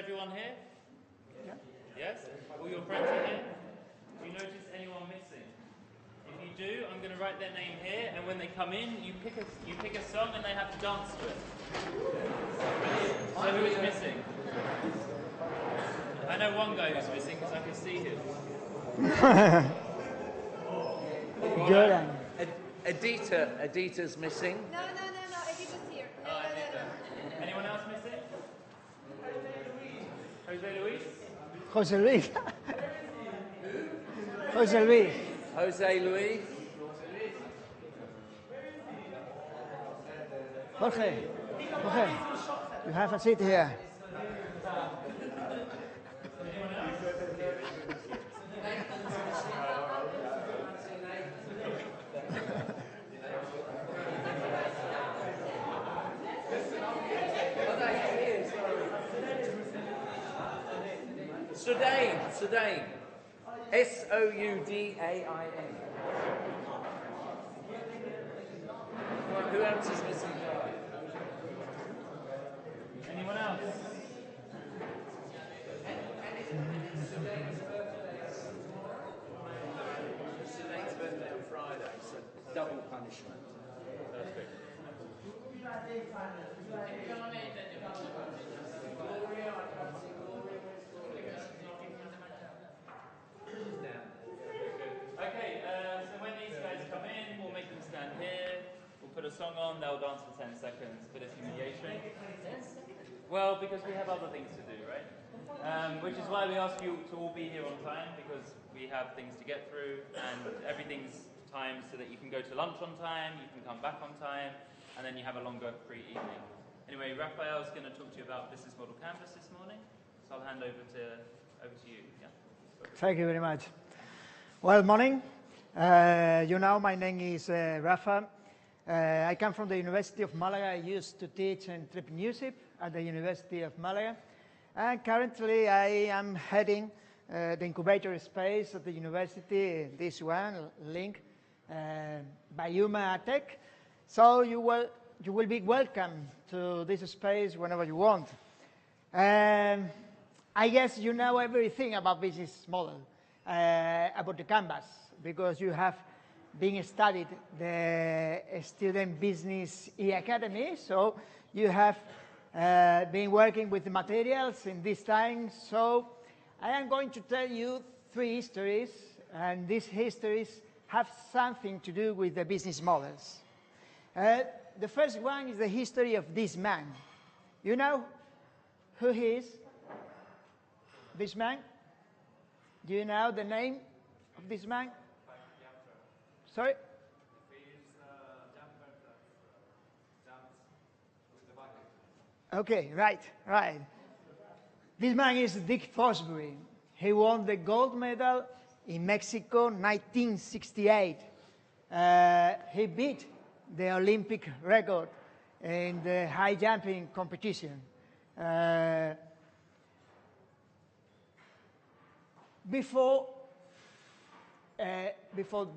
everyone here? Yeah. Yes? All your friends are here? Do you notice anyone missing? If you do, I'm going to write their name here, and when they come in, you pick a song and they have to dance to it. So who is missing? I know one guy who's missing because I can see him. Jordan. Edita's missing. No, Edita's here. No, Oh, Edita. Anyone else missing? Jose Luis? Jose Luis. Jose Luis. Jose Luis. Jorge. Jorge. You have a seat here. Soudain. Soudain. Who else is missing? Anyone else? Soudain's birthday on Friday, so double punishment. Perfect. Okay, so when these guys come in, we'll make them stand here. We'll put a song on, they'll dance for 10 seconds for this humiliation. Well, because we have other things to do, right? Which is why we ask you to all be here on time, because we have things to get through, and everything's timed so that you can go to lunch on time, you can come back on time, and then you have a longer free evening. Anyway, Rafael's going to talk to you about Business Model Canvas this morning, so I'll hand over to you. Yeah. Thank you very much. Well, morning. You know, my name is Rafa. I come from the University of Malaga. I used to teach entrepreneurship at the University of Malaga. And currently, I am heading the incubator space at the university, this one, link, by Yuma Tech. So you will be welcome to this space whenever you want. I guess you know everything about business model, about the canvas, because you have been studied the Student Business E-Academy, so you have been working with the materials in this time. So I am going to tell you 3 histories, and these histories have something to do with the business models. The first one is the history of this man. You know who he is? This man? Do you know the name of this man? Sorry? Okay, right. This man is Dick Fosbury. He won the gold medal in Mexico 1968. He beat the Olympic record in the high jumping competition. Before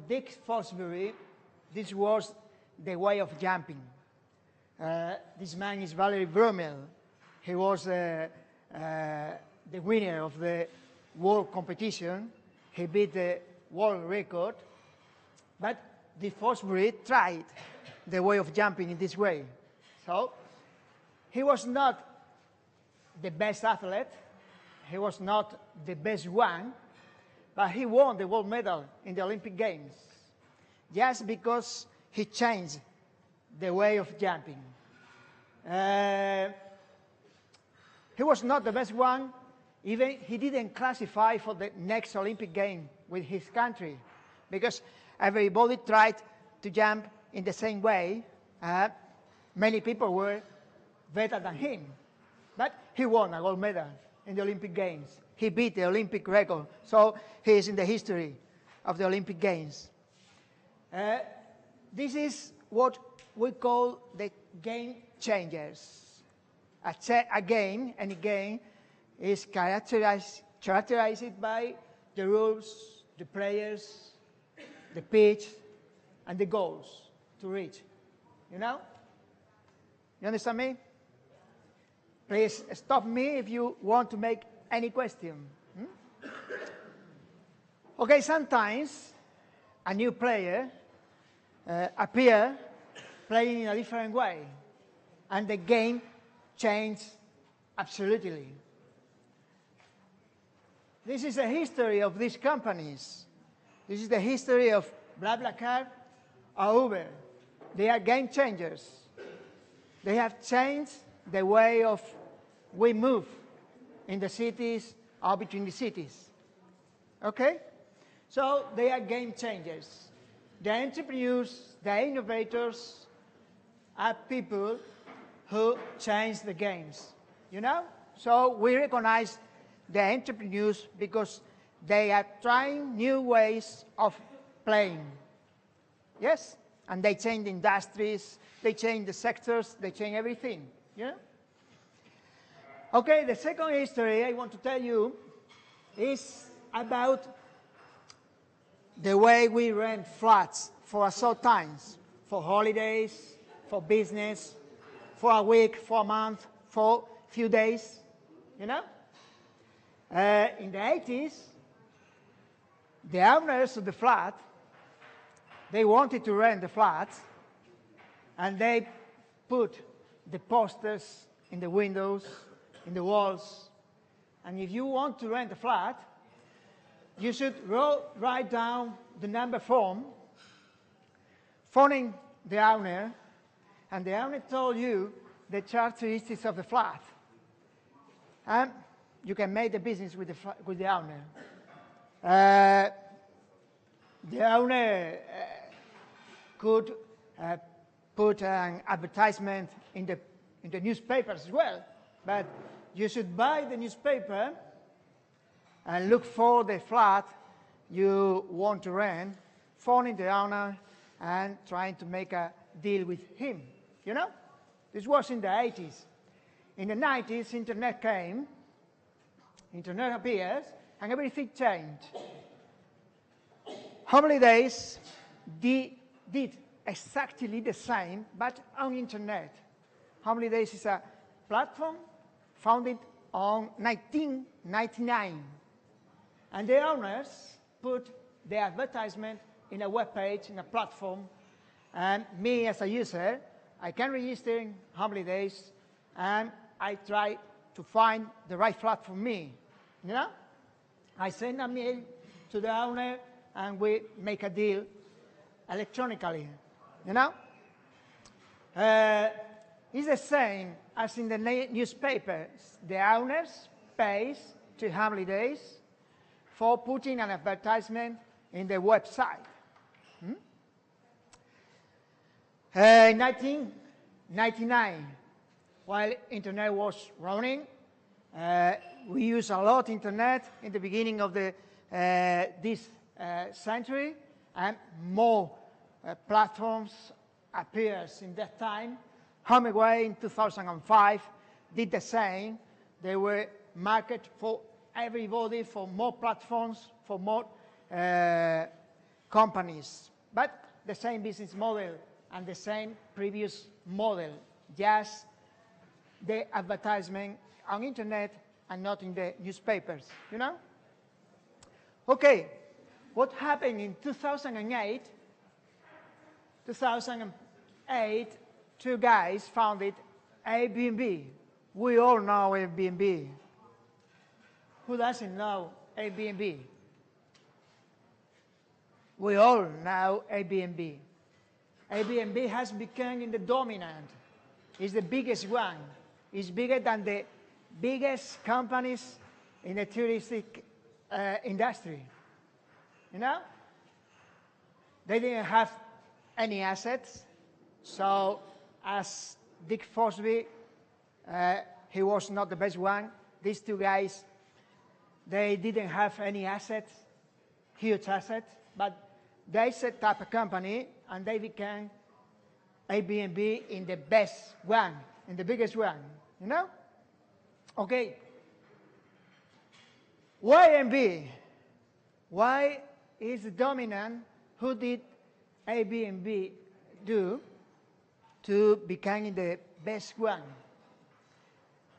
Dick Fosbury, this was the way of jumping. This man is Valery Brumel. He was the winner of the world competition. He beat the world record. But Dick Fosbury tried the way of jumping in this way. So he was not the best athlete. He was not the best one, but he won the gold medal in the Olympic Games just because he changed the way of jumping. He was not the best one. Even he didn't classify for the next Olympic game with his country because everybody tried to jump in the same way. Many people were better than him, but he won a gold medal in the Olympic Games. He beat the Olympic record, so he is in the history of the Olympic Games. This is what we call the game changers. A game, any game, is characterized by the rules, the players, the pitch, and the goals to reach. You know? You understand me? Please stop me if you want to make any question. Okay, sometimes a new player appear playing in a different way, and the game changes absolutely. This is the history of these companies. This is the history of BlaBlaCar or Uber. They are game changers. They have changed the way of we move in the cities or between the cities. Okay? So they are game changers. The entrepreneurs, the innovators are people who change the games, you know? So we recognize the entrepreneurs because they are trying new ways of playing. Yes? And they change the industries, they change the sectors, they change everything, you know? Okay, the second history I want to tell you is about the way we rent flats for a short times, for holidays, for business, for a week, for a month, for a few days, you know? In the 80s, the owners of the flat, they wanted to rent the flats, and they put the posters in the windows, in the walls. And if you want to rent a flat, you should write down the number form, phoning the owner, and the owner told you the characteristics of the flat. And you can make the business with the owner. The owner could put an advertisement in the newspapers as well, but you should buy the newspaper and look for the flat you want to rent, phoning the owner and trying to make a deal with him, you know? This was in the 80s. In the 90s, internet came, internet appears, and everything changed. Holidays did exactly the same, but on internet. Holidays is a platform founded on 1999. And the owners put the advertisement in a web page, in a platform, and me as a user, I can register in holidays, and I try to find the right flat for me, you know? I send a mail to the owner, and we make a deal electronically, you know? It's the same as in the newspapers. The owners pays to holidays for putting an advertisement in the website. In 1999, while internet was running, we used a lot internet in the beginning of this century, and more platforms appears in that time. HomeAway in 2005 did the same. They were market for everybody, for more platforms, for more companies. But the same business model and the same previous model, just the advertisement on internet and not in the newspapers, you know? Okay, what happened in 2008? 2008, two guys founded Airbnb. We all know Airbnb. Who doesn't know Airbnb? We all know Airbnb. Airbnb has become the dominant. It's the biggest one. It's bigger than the biggest companies in the touristic industry. You know? They didn't have any assets. So as Dick Fosby, he was not the best one. These two guys, they didn't have any assets, huge assets, but they set up a company and they became Airbnb in the best one, in the biggest one, you know? Okay. Why Airbnb? Why is the dominant? Who did Airbnb do to become the best one?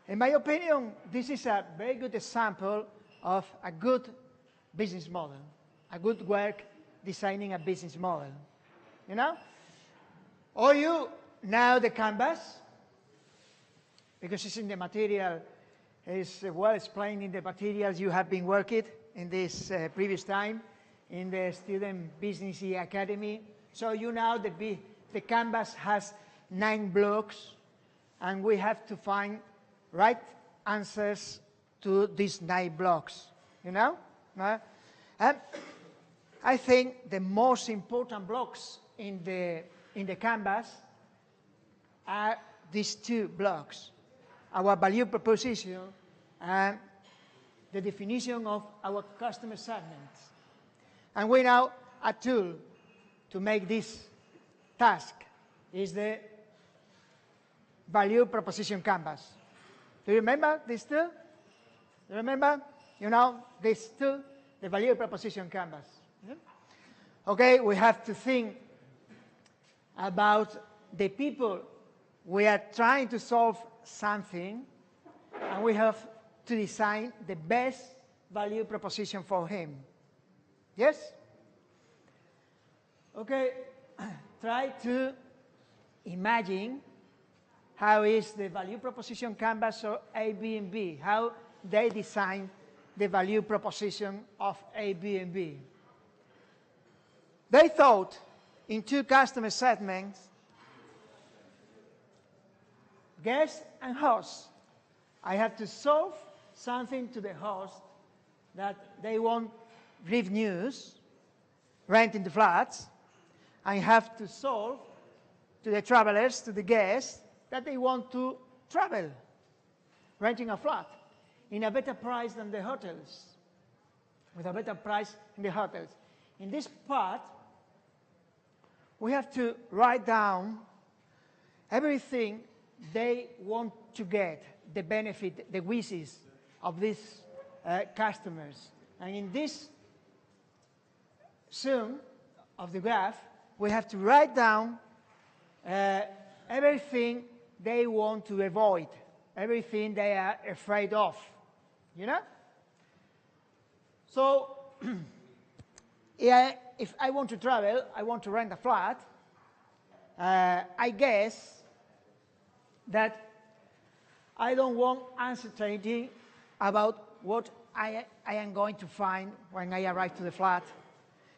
In my opinion, this is a very good example of a good business model, a good work designing a business model. You know? All you know the canvas, because it's in the material, it's well explained in the materials you have been working in this previous time in the Student Business Academy. So you know the canvas has 9 blocks, and we have to find right answers to these 9 blocks, you know? And I think the most important blocks in the canvas are these 2 blocks, our value proposition and the definition of our customer segments. And we know a tool to make this task is the value proposition canvas. Do you remember this tool? Do you remember? You know, this tool, the value proposition canvas. Yeah? Okay, we have to think about the people we are trying to solve something, and we have to design the best value proposition for him. Yes? Okay, try to imagine how is the value proposition canvas of Airbnb, how they design the value proposition of Airbnb. They thought in 2 customer segments, guest and host. I have to solve something to the host that they want revenues, renting the flats. I have to solve to the travelers, to the guests, that they want to travel, renting a flat in a better price than the hotels, with a better price in the hotels. In this part, we have to write down everything they want to get, the benefit, the wishes of these customers. And in this zoom of the graph, we have to write down everything they want to avoid, everything they are afraid of, you know? So, if I want to travel, I want to rent a flat, I guess that I don't want uncertainty about what I am going to find when I arrive to the flat,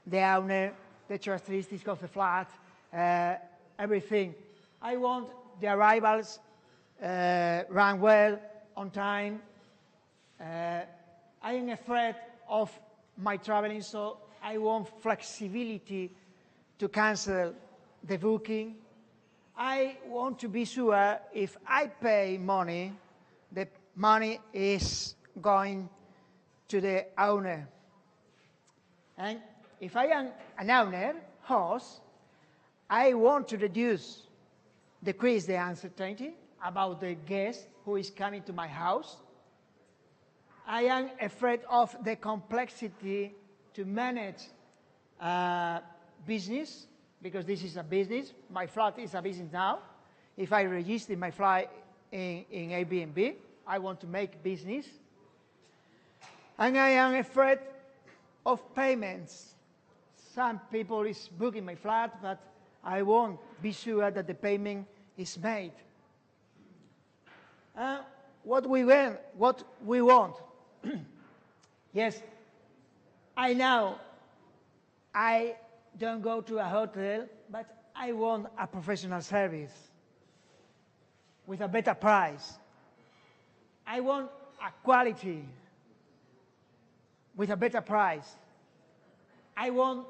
the owner, the characteristics of the flat, everything. I want the arrivals run well, on time. I am afraid of my traveling, so I want flexibility to cancel the booking. I want to be sure if I pay money, the money is going to the owner. And if I am an owner, host, I want to decrease the uncertainty about the guest who is coming to my house. I am afraid of the complexity to manage business, because this is a business. My flat is a business now. If I register my flat in Airbnb, I want to make business. And I am afraid of payments. Some people is booking my flat, but I won't be sure that the payment is made. What we want. Yes, I know I don't go to a hotel, but I want a professional service with a better price. I want a quality with a better price. I want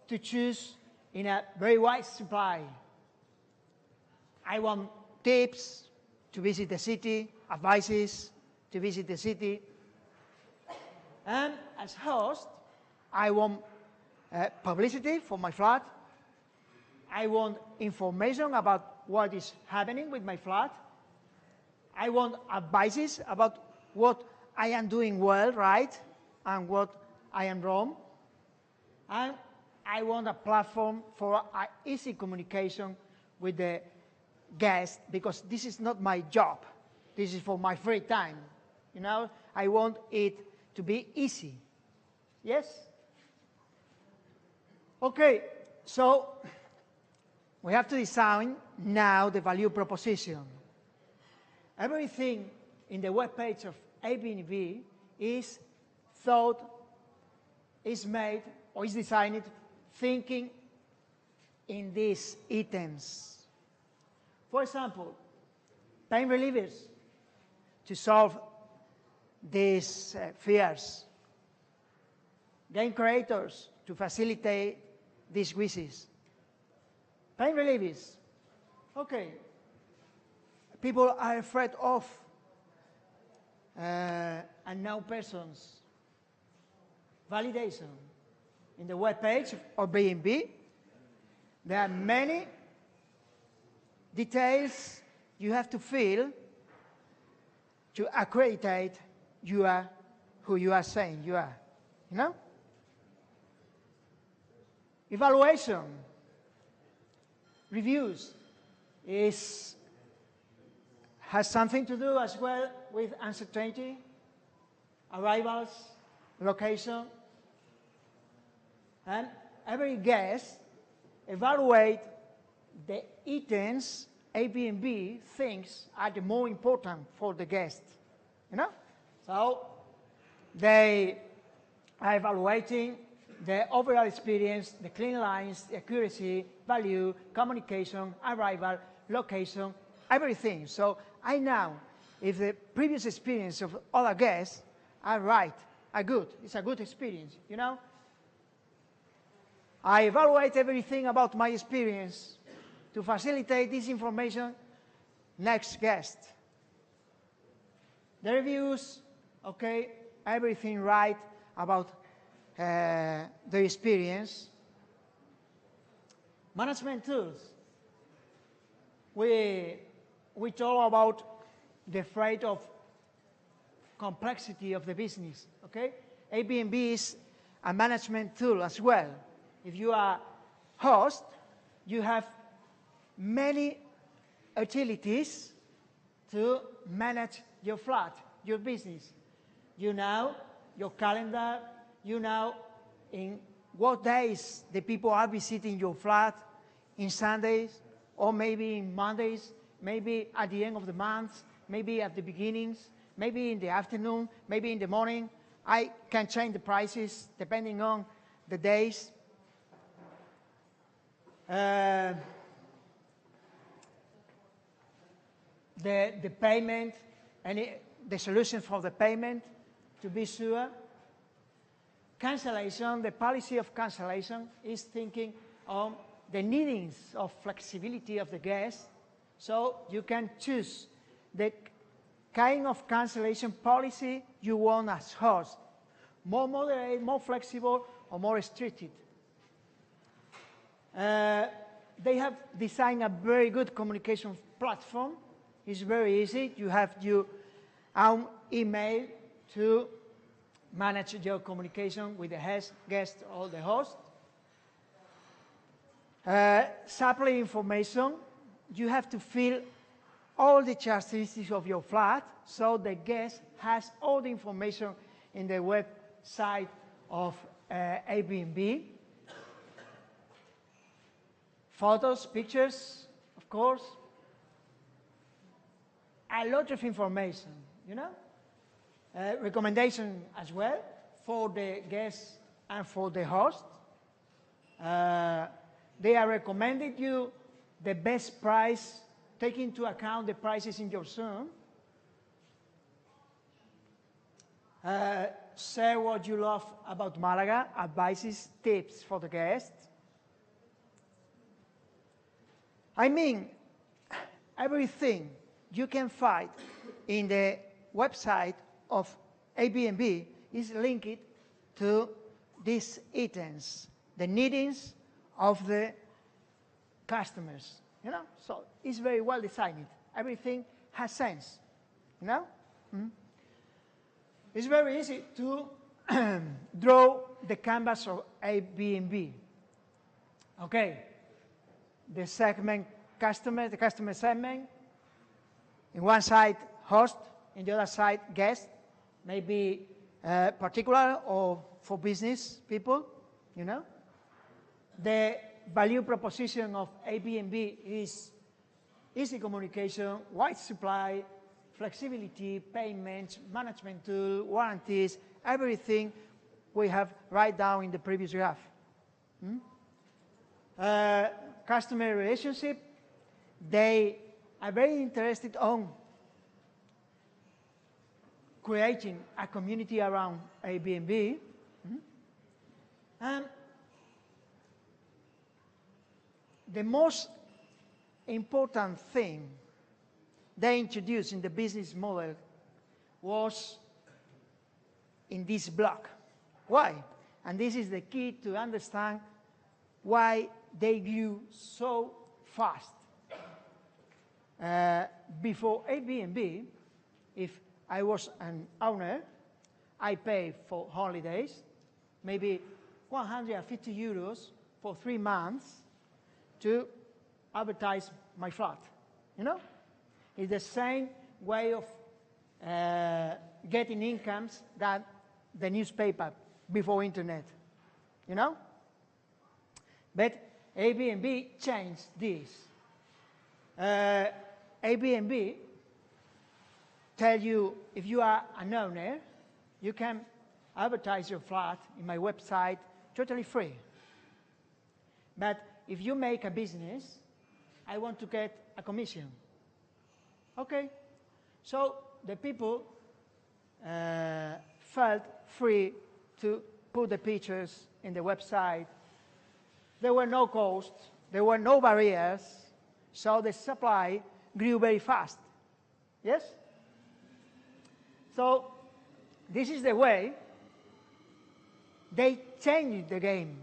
to choose in a very wide supply. I want tips to visit the city, advices to visit the city. And as host, I want publicity for my flat. I want information about what is happening with my flat. I want advices about what I am doing well, right, and what I am wrong. And I want a platform for easy communication with the guest, because this is not my job. This is for my free time. You know, I want it to be easy. Yes? Okay, so we have to design now the value proposition. Everything in the web page of Airbnb is thought, is made, or is designed thinking in these items. For example, pain relievers to solve these fears. Game creators to facilitate these wishes. Pain relievers. Okay. People are afraid of unknown persons. Validation. In the web page of Airbnb, there are many details you have to fill to accredit you are who you are saying you are. You know? Evaluation. Reviews has something to do as well with uncertainty, arrivals, location, and every guest evaluate the items Airbnb thinks are the more important for the guest. You know? So they are evaluating the overall experience, the clean lines, the accuracy, value, communication, arrival, location, everything. So I know if the previous experience of other guests are right, are good. It's a good experience, you know? I evaluate everything about my experience to facilitate this information next guest. The reviews, okay, everything right about the experience. Management tools. We talk about the threat of complexity of the business, okay? Airbnb is a management tool as well. If you are host, you have many utilities to manage your flat, your business. You know your calendar, you know in what days the people are visiting your flat, in Sundays, or maybe in Mondays, maybe at the end of the month, maybe at the beginnings, maybe in the afternoon, maybe in the morning. I can change the prices depending on the days. The payment, and the solution for the payment, to be sure. Cancellation, the policy of cancellation is thinking on the needings of flexibility of the guest, so you can choose the kind of cancellation policy you want as host, more moderate, more flexible, or more restricted. They have designed a very good communication platform. It's very easy. You have your own email to manage your communication with the guest or the host. Supply information. You have to fill all the characteristics of your flat, so the guest has all the information in the website of Airbnb. Photos, pictures, of course. A lot of information, you know. Recommendation as well for the guests and for the host. They are recommending you the best price, taking into account the prices in your zone. Share what you love about Malaga, advices, tips for the guests. I mean, everything you can find in the website of Airbnb is linked to these items, the needs of the customers, you know? So it's very well designed. Everything has sense, you know? It's very easy to draw the canvas of Airbnb. Okay, the customer segment. In one side, host, in the other side, guest, maybe particular or for business people, you know. The value proposition of Airbnb is easy communication, wide supply, flexibility, payments, management tool, warranties, everything we have right down in the previous graph. Customer relationship, they are very interested on creating a community around Airbnb. And the most important thing they introduced in the business model was in this block. Why? And this is the key to understand why they grew so fast. Before Airbnb, if I was an owner, I pay for holidays, maybe 150 euros for 3 months to advertise my flat, you know? It's the same way of getting incomes that the newspaper before internet, you know? But Airbnb changed this. Airbnb tell you if you are an owner, you can advertise your flat in my website totally free. But if you make a business, I want to get a commission. Okay. So the people felt free to put the pictures in the website. There were no costs, there were no barriers, so the supply grew very fast. Yes? So this is the way they changed the game.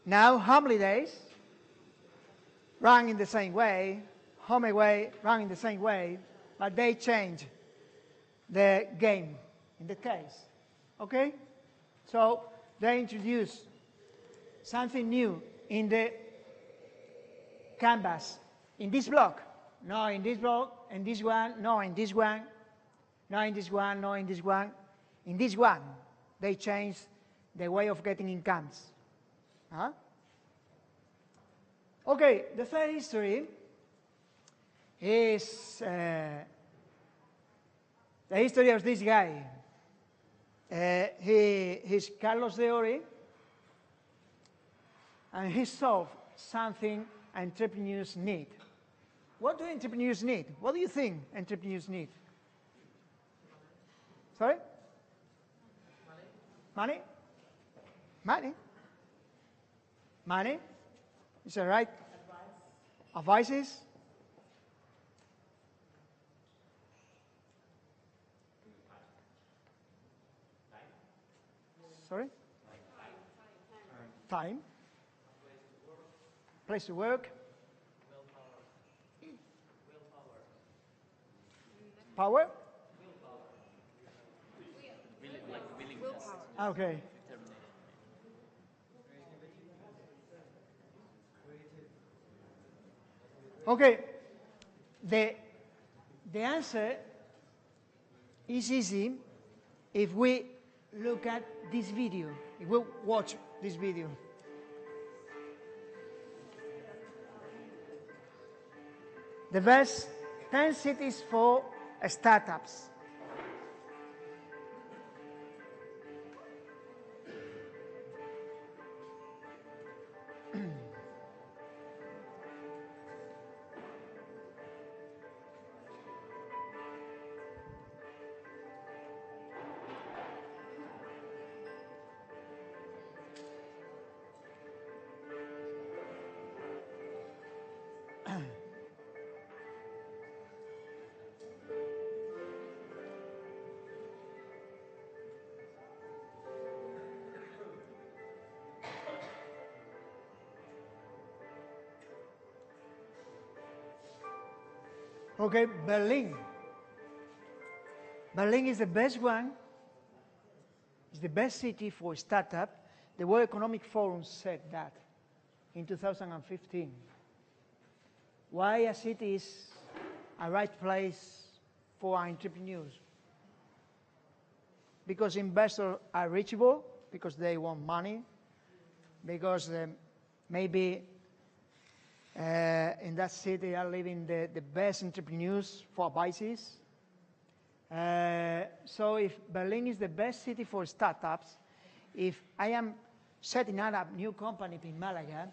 Now holidays run in the same way, home away run in the same way, but they change the game in the case. Okay? So they introduce something new in the canvas. In this block, no in this block, in this one, no in this one, no in this one, no in this one. In this one, they change the way of getting incomes. Huh? Okay, the third history is the history of this guy. He's Carlos de Ori, and he solved something entrepreneurs need. What do entrepreneurs need? What do you think entrepreneurs need? Sorry? Money? Money? Money? Is that right? Advices? Sorry? Time. Place to work. Power? Okay. Okay. The answer is easy if we look at this video, if we watch this video. The best 10 cities for startups. Okay, Berlin. Berlin is the best one. It's the best city for startup. The World Economic Forum said that in 2015. Why a city is a right place for entrepreneurs. Because investors are reachable, because they want money, because maybe in that city are living the best entrepreneurs for advices. So if Berlin is the best city for startups, if I am setting up a new company in Malaga,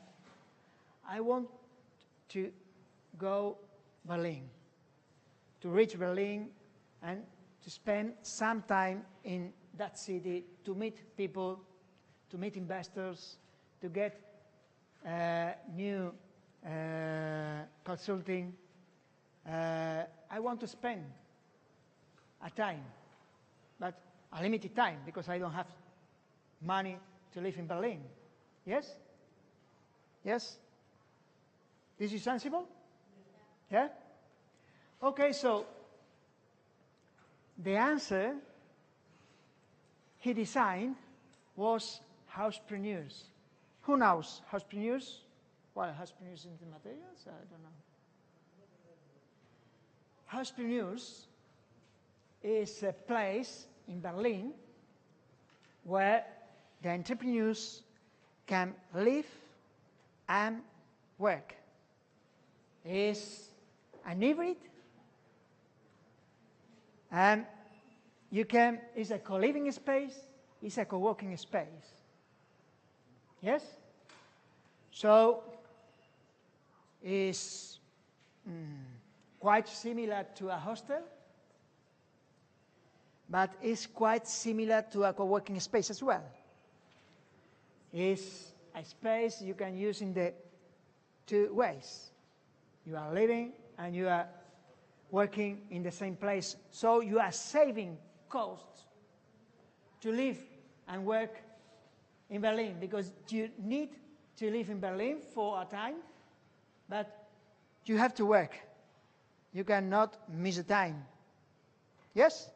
I want to go Berlin, to reach Berlin and to spend some time in that city to meet people, to meet investors, to get new consulting. I want to spend a time, but a limited time because I don't have money to live in Berlin. Yes? Yes? This is sensible? Yeah? Okay, so the answer he designed was housepreneurs. Who knows housepreneurs? Well, housepreneurs in the materials? I don't know. Housepreneurs is a place in Berlin where the entrepreneurs can live and work. It's an hybrid, and it's a co-living space, it's a co-working space. Yes? So it's quite similar to a hostel, but it's quite similar to a co-working space as well. It's a space you can use in the two ways. You are living and you are working in the same place. So you are saving costs to live and work in Berlin because you need to live in Berlin for a time, but you have to work. You cannot miss a time. Yes?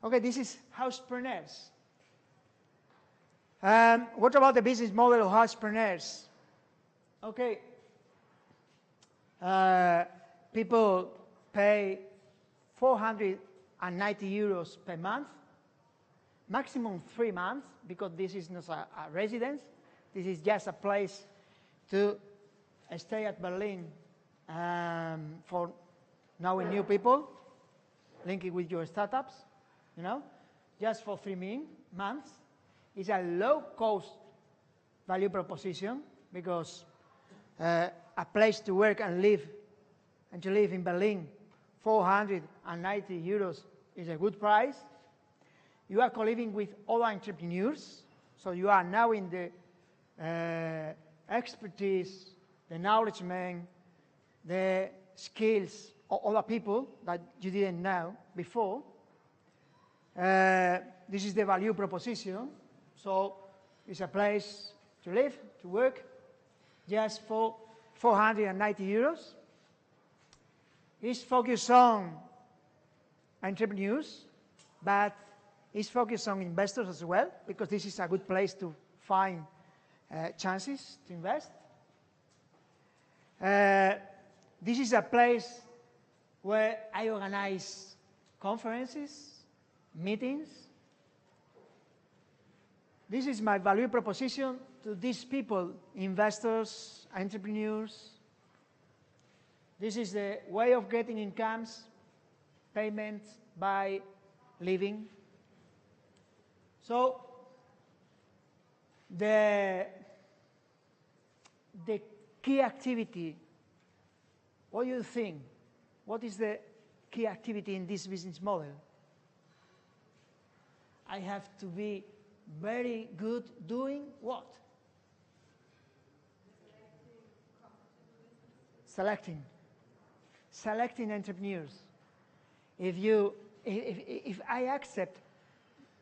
Okay, this is housepreneurs. What about the business model of housepreneurs? Okay. People pay 490 euros per month, maximum 3 months, because this is not a residence. This is just a place to stay at Berlin for knowing new people, linking with your startups, you know, just for 3 months. It's a low-cost value proposition because a place to work and live, and to live in Berlin, 490 euros is a good price. You are co-living with other entrepreneurs, so you are now in the expertise, the knowledge, the skills of other people that you didn't know before. This is the value proposition. So it's a place to live, to work, just for 490 euros. It's focused on entrepreneurs, but it's focused on investors as well, because this is a good place to find chances to invest. This is a place where I organize conferences, meetings. This is my value proposition to these people, investors, entrepreneurs. This is the way of getting incomes, payment by living. So the key activity, what do you think? What is the key activity in this business model? I have to be very good doing what? Selecting entrepreneurs. If I accept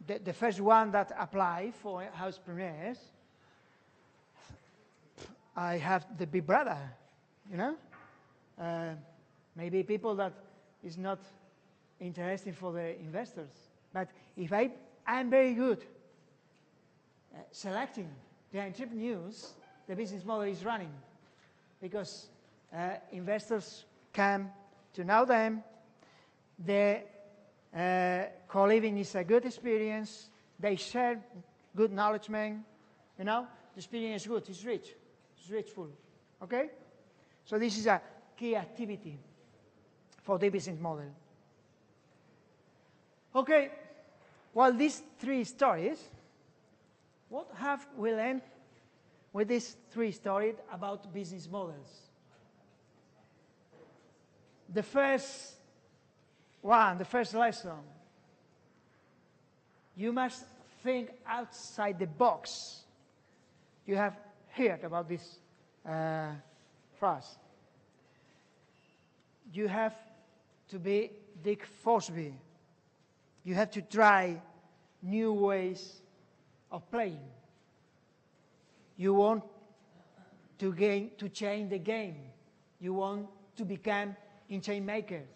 the first one that apply for housepreneurs, I have the big brother, you know? Maybe people that is not interesting for the investors. But if I'm very good selecting the entrepreneurs, the business model is running, because investors come to know them, The co-living is a good experience. They share good knowledge, man. You know, the experience is good. It's rich. It's richful. Okay? So this is a key activity for the business model. Okay. Well, these three stories, what have we learned with these three stories about business models? The first one, the first lesson, you must think outside the box. You have heard about this phrase. You have to be Dick Forsby. You have to try new ways of playing. You want to change the game. You want to become chain makers.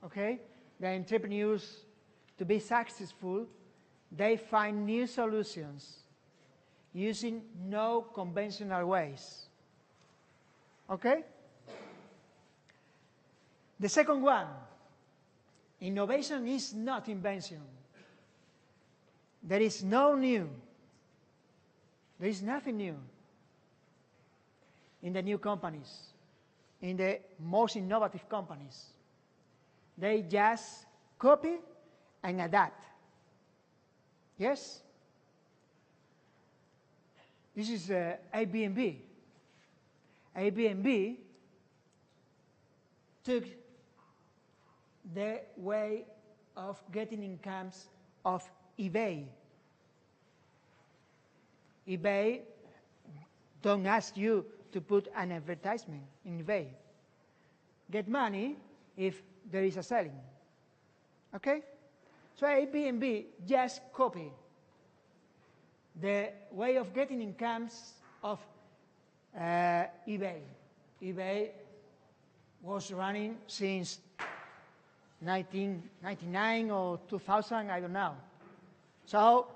Okay? The entrepreneurs, to be successful, they find new solutions using no conventional ways. Okay? The second one, innovation is not invention. There is no new. There is nothing new in the new companies, in the most innovative companies. They just copy and adapt. Yes? This is Airbnb. Airbnb took the way of getting incomes of eBay. eBay don't ask you to put an advertisement in eBay. Get money if there is a selling. Okay? So Airbnb just copy the way of getting incomes of eBay. eBay was running since 1999 or 2000, I don't know. So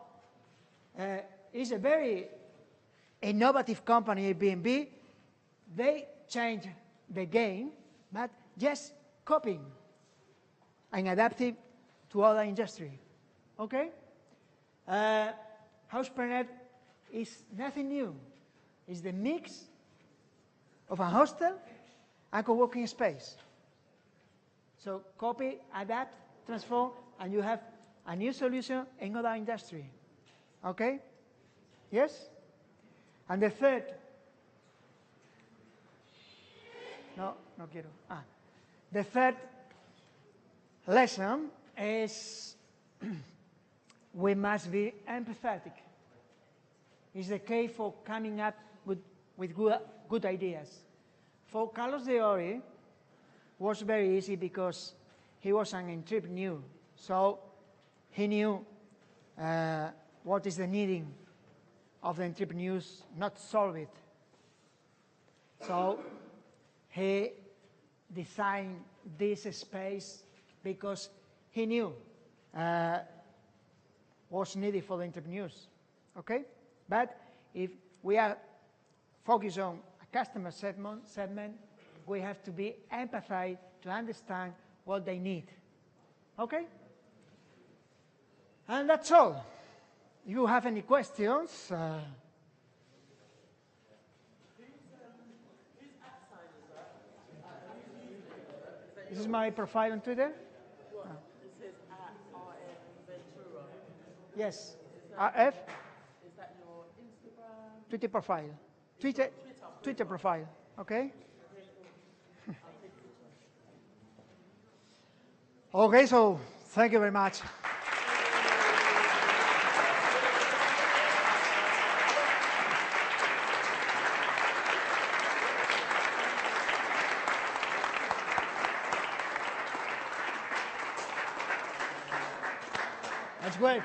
it's a very innovative company, Airbnb. They changed the game, but just copying and adapting to other industry. Okay? Housepreneur is nothing new. It's the mix of a hostel and co-working space. So copy, adapt, transform, and you have a new solution in other industry. Okay? Yes? And the third, no quiero. The third lesson is we must be empathetic. It's the key for coming up with good ideas. For Carlos de Ori, was very easy because he was an entrepreneur. So he knew what is the needing of the entrepreneurs, not solve it. So he designed this space because he knew what's needed for the entrepreneurs. Okay? But if we are focused on a customer segment, we have to be empathetic to understand what they need. Okay? And that's all. If you have any questions, this is my profile on Twitter. What? It says @RF Ventura. Yes, RF. Is that your Instagram? Twitter profile. Twitter profile. Okay. Okay, so thank you very much. That's great.